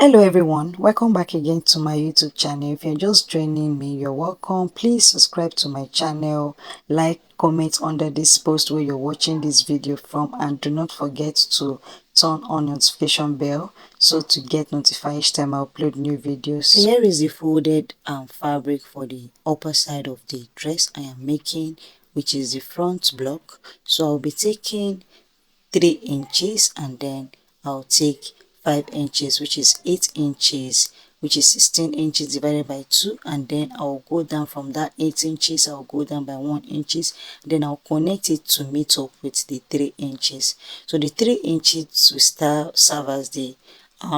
Hello everyone, welcome back again to my YouTube channel. If you're just joining me, you're welcome. Please subscribe to my channel, like, comment under this post where you're watching this video from, and do not forget to turn on notification bell so to get notified each time I upload new videos. So here is the folded fabric for the upper side of the dress I am making, which is the front block. So I'll be taking 3 inches and then I'll take 5 inches, which is 8 inches, which is 16 inches divided by 2, and then I'll go down from that 8 inches. I'll go down by 1 inches, then I'll connect it to meet up with the 3 inches. So the 3 inches will serve as the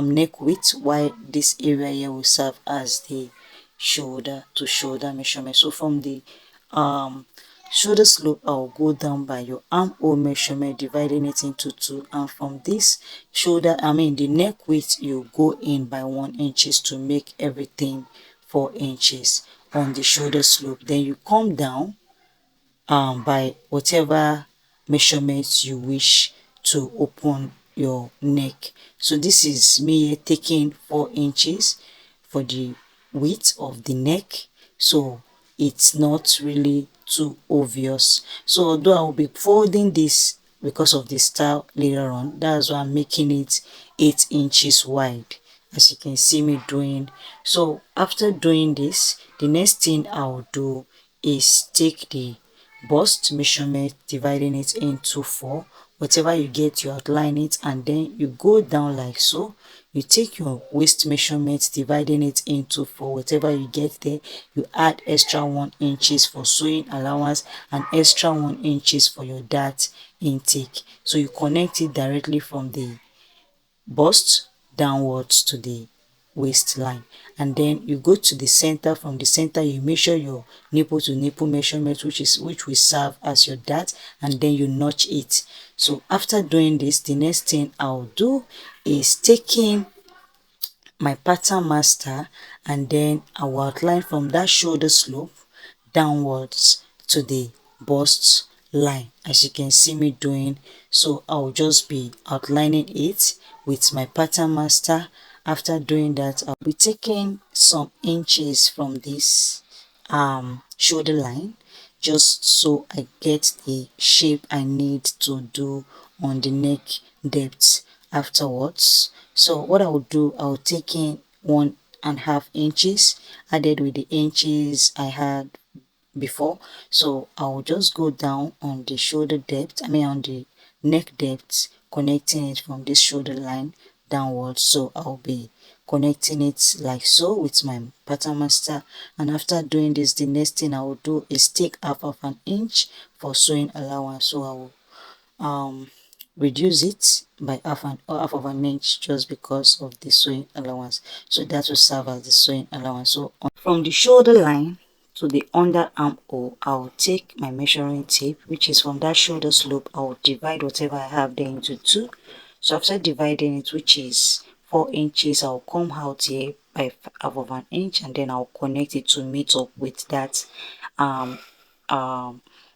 neck width, while this area here will serve as the shoulder to shoulder measurement. So from the shoulder slope, I'll go down by your armhole measurement, dividing it into 2, and from this shoulder, the neck width, you go in by 1 inches to make everything 4 inches on the shoulder slope. Then you come down by whatever measurements you wish to open your neck. So this is me here taking 4 inches for the width of the neck, so it's not really too obvious. So although I will be folding this because of the style later on, that's why I'm making it 8 inches wide, as you can see me doing. So after doing this, the next thing I'll do is take the bust measurement, dividing it into 4. Whatever you get, you outline it, and then you go down like so. You take your waist measurement, dividing it into 4. Whatever you get there, you add extra 1 inches for sewing allowance and extra 1 inches for your dart intake. So you connect it directly from the bust downwards to the waistline, and then you go to the center. From the center, you measure your nipple to nipple measurement, which will serve as your dart, and then you notch it. So after doing this, the next thing I'll do is taking my pattern master, and then I will outline from that shoulder slope downwards to the bust line, as you can see me doing. So I'll just be outlining it with my pattern master. After doing that, I'll be taking some inches from this shoulder line, just so I get the shape I need to do on the neck depth afterwards. So what I will do, I'll take in 1.5 inches added with the inches I had before. So I'll just go down on the shoulder depth, on the neck depth, connecting it from this shoulder line downwards. So I'll be connecting it like so with my pattern master. And after doing this, the next thing I will do is take half of an inch for sewing allowance. So I will reduce it by half of an inch, just because of the sewing allowance. So that will serve as the sewing allowance. So from the shoulder line to the under armhole, I'll take my measuring tape, which is from that shoulder slope. I'll divide whatever I have there into 2. So after dividing it, which is 4 inches, I'll come out here by half of an inch, and then I'll connect it to meet up with that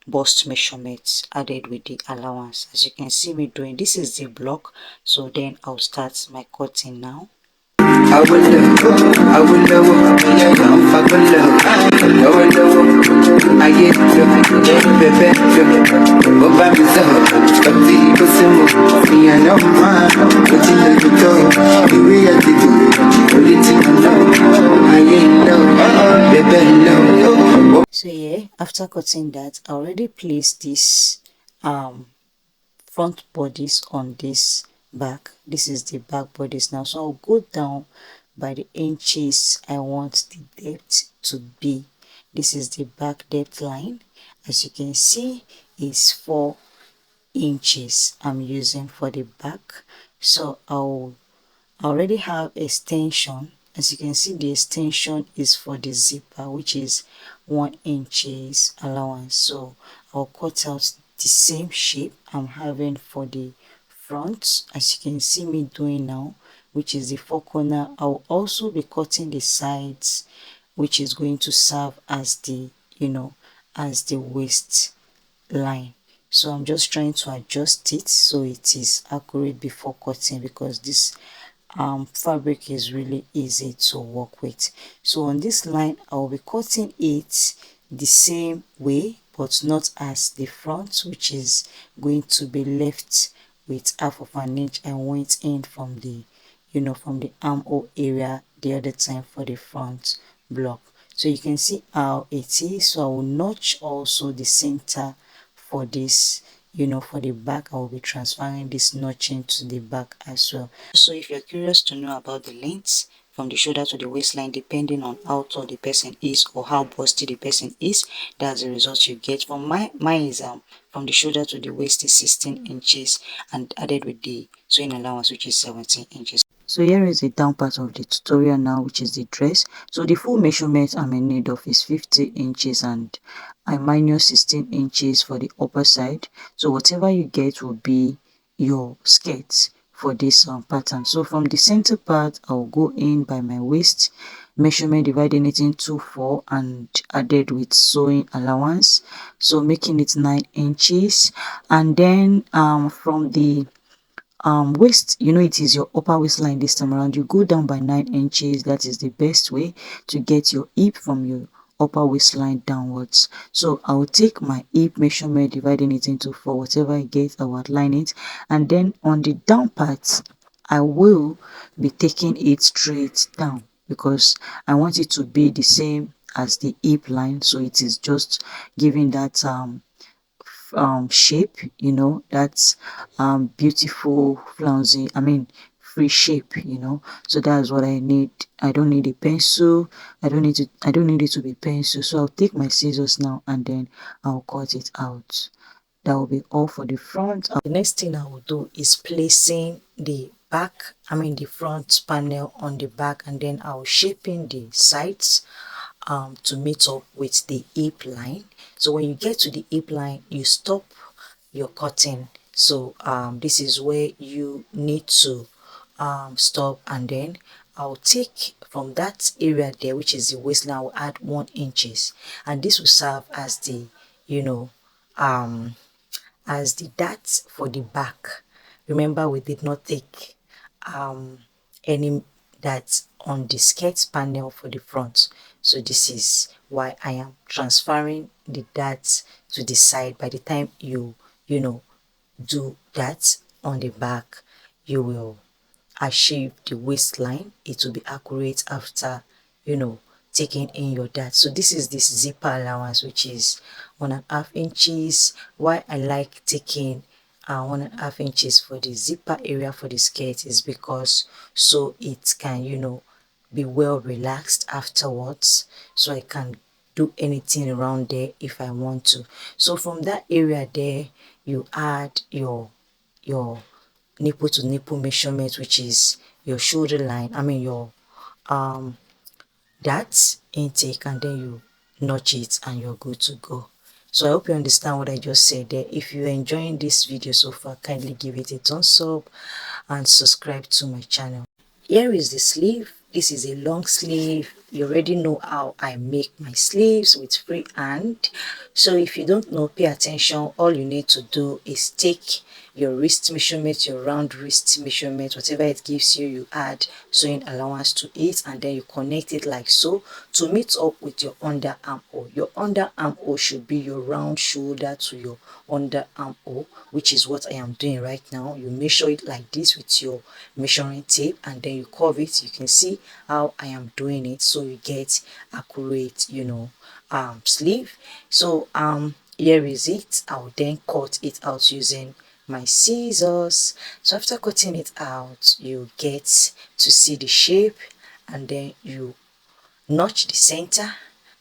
bust measurements added with the allowance, as you can see me doing. This is the block, so then I'll start my cutting now. I will love, I will love, yeah, I will love, I get love, yeah, baby, but by myself, but the person, me and no man, but in the door, the way I did it, only thing I know, I ain't love, baby, love. So yeah, after cutting that, I already placed this front bodice on this back. This is the back bodice now, so I'll go down by the inches I want the depth to be. This is the back depth line. As you can see, is 4 inches I'm using for the back. So I already have extension. As you can see, the extension is for the zipper, which is 1 inches allowance. So I'll cut out the same shape I'm having for the front, as you can see me doing now, which is the 4 corner. I'll also be cutting the sides, which is going to serve as the as the waist line. So I'm just trying to adjust it so it is accurate before cutting, because this fabric is really easy to work with. So on this line I'll be cutting it the same way, but not as the front, which is going to be left with half of an inch. I went in from the, from the armhole area the other time for the front block. So you can see how it is. So I will notch also the center for this, for the back. I will be transferring this notching to the back as well. So if you're curious to know about the lengths from the shoulder to the waistline, depending on how tall the person is or how busty the person is, that's the result you get. From mine is from the shoulder to the waist is 16 inches and added with the sewing allowance, which is 17 inches. So here is the down part of the tutorial now, which is the dress. So the full measurement I'm in need of is 50 inches and I minus 16 inches for the upper side. So whatever you get will be your skirt for this pattern. So from the center part, I'll go in by my waist measurement, dividing it into 4 and added with sewing allowance, so making it 9 inches. And then from the waist, it is your upper waistline this time around, you go down by 9 inches. That is the best way to get your hip from your upper waistline downwards. So I will take my hip measurement, dividing it into 4, whatever I get I will outline it, and then on the down part I will be taking it straight down because I want it to be the same as the hip line, so it is just giving that shape, that's beautiful flouncy, free shape, so that's what I need. I don't need a pencil. I don't need it to be pencil. So I'll take my scissors now and then I'll cut it out. That will be all for the front. The next thing I will do is placing the back, the front panel on the back, and then I'll shaping the sides to meet up with the hip line. So when you get to the hip line, you stop your cutting. So this is where you need to stop, and then I'll take from that area there, which is the waistline, I'll add 1 inches, and this will serve as the as the dart for the back. Remember, we did not take any dart on the skirt panel for the front, so this is why I am transferring the darts to the side. By the time you do that on the back, you will achieve the waistline. It will be accurate after taking in your dart. So this is this zipper allowance, which is 1.5 inches. Why I like taking 1.5 inches for the zipper area for the skirt is because so it can be well relaxed afterwards, so I can do anything around there if I want to. So from that area there, you add your nipple to nipple measurement, which is your shoulder line, your that intake, and then you notch it and you're good to go. So I hope you understand what I just said there. If you're enjoying this video so far, kindly give it a thumbs up and subscribe to my channel. Here is the sleeve. This is a long sleeve. You already know how I make my sleeves with free hand. So if you don't know, pay attention. All you need to do is take your wrist measurement, your round wrist measurement, whatever it gives you, you add sewing allowance to it, and then you connect it like so to meet up with your underarm hole. Your underarm hole should be your round shoulder to your underarm hole, which is what I am doing right now. You measure it like this with your measuring tape, and then you curve it. You can see how I am doing it, so you get accurate sleeve. So here is it. I'll then cut it out using my scissors. So after cutting it out, you get to see the shape, and then you notch the center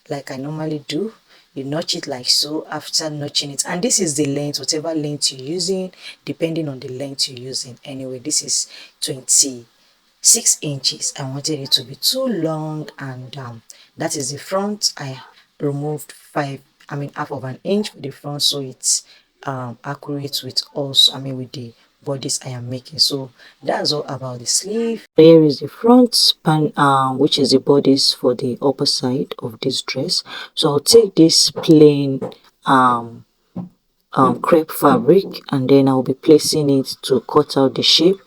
like I normally do. You notch it like so. After notching it, and this is the length, whatever length you're using, depending on the length you're using. Anyway, this is 26 inches. I wanted it to be too long, and that is the front. I removed half of an inch for the front, so it's accurate with also with the bodice I am making. So that's all about the sleeve. Here is the front pan, which is the bodice for the upper side of this dress. So I'll take this plain crepe fabric, and then I'll be placing it to cut out the shape.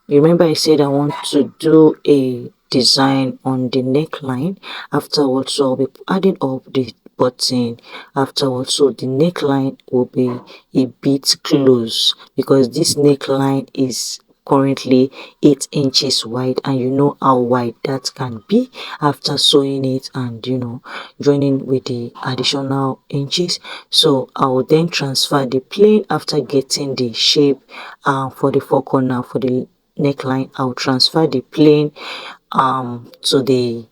Remember I said I want to do a design on the neckline afterwards, so I'll be adding up the button afterwards, so the neckline will be a bit close because this neckline is currently 8 inches wide, and you know how wide that can be after sewing it and joining with the additional inches. So I will then transfer the plain after getting the shape for the four corner for the neckline. I'll transfer the plain to the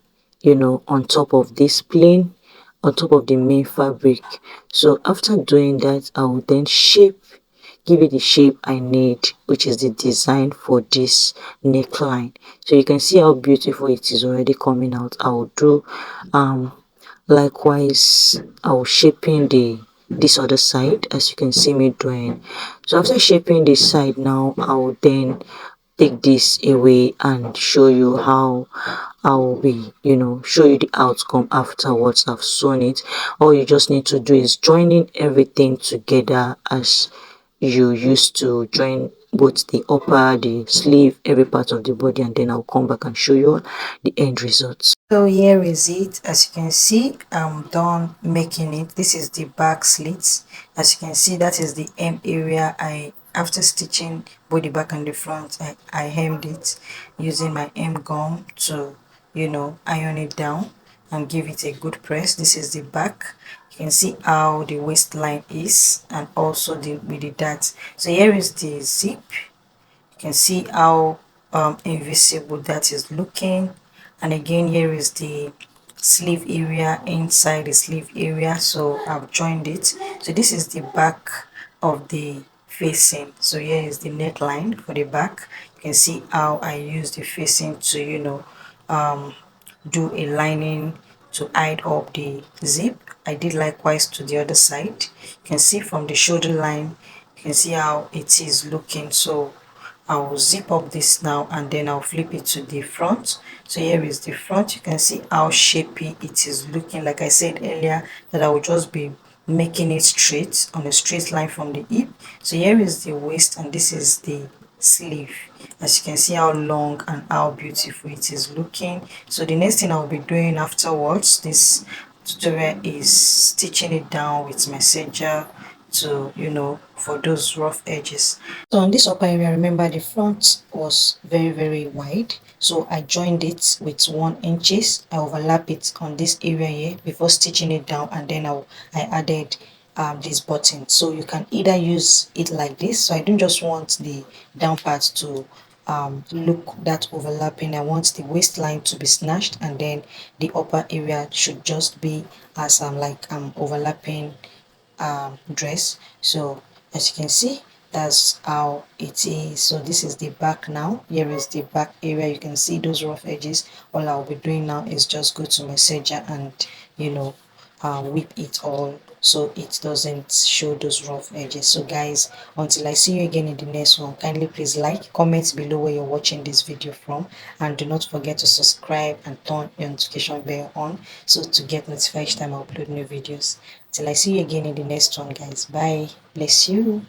on top of this plain, on top of the main fabric. So after doing that, I will then give it the shape I need, which is the design for this neckline. So you can see how beautiful it is already coming out. I will do likewise. I will shaping this other side as you can see me doing. So after shaping this side, now I will then take this away and show you how I will be show you the outcome afterwards I've sewn it. All you just need to do is joining everything together as you used to join both the upper, the sleeve, every part of the body, and then I'll come back and show you the end results. So here is it. As you can see, I'm done making it. This is the back slits. As you can see, that is the hem area. After stitching both the back and the front, I hemmed it using my hem gum to iron it down and give it a good press. This is the back. You can see how the waistline is, and also with the darts. So here is the zip. You can see how invisible that is looking. And again, here is the sleeve area, inside the sleeve area. So I've joined it. So this is the back of the facing. So here is the neckline for the back. You can see how I use the facing to do a lining to hide up the zip. I did likewise to the other side. You can see from the shoulder line, you can see how it is looking. So I'll zip up this now, and then I'll flip it to the front. So here is the front. You can see how shapy it is looking. Like I said earlier, that I will just be making it straight on a straight line from the hip. So here is the waist, and this is the sleeve. As you can see how long and how beautiful it is looking. So the next thing I'll be doing afterwards this tutorial is stitching it down with messenger to for those rough edges. So on this upper area, remember the front was very wide, so I joined it with 1 inches. I overlap it on this area here before stitching it down, and then I added this button. So you can either use it like this. So I don't just want the down part to look that overlapping. I want the waistline to be snatched, and then the upper area should just be as overlapping dress. So as you can see, that's how it is. So this is the back now. Here is the back area. You can see those rough edges. All I'll be doing now is just go to messenger and whip it all so it doesn't show those rough edges. So guys, until I see you again in the next one, kindly please like, comment below where you're watching this video from, and do not forget to subscribe and turn your notification bell on so to get notified each time I upload new videos. Till I see you again in the next one, guys. Bye. Bless you.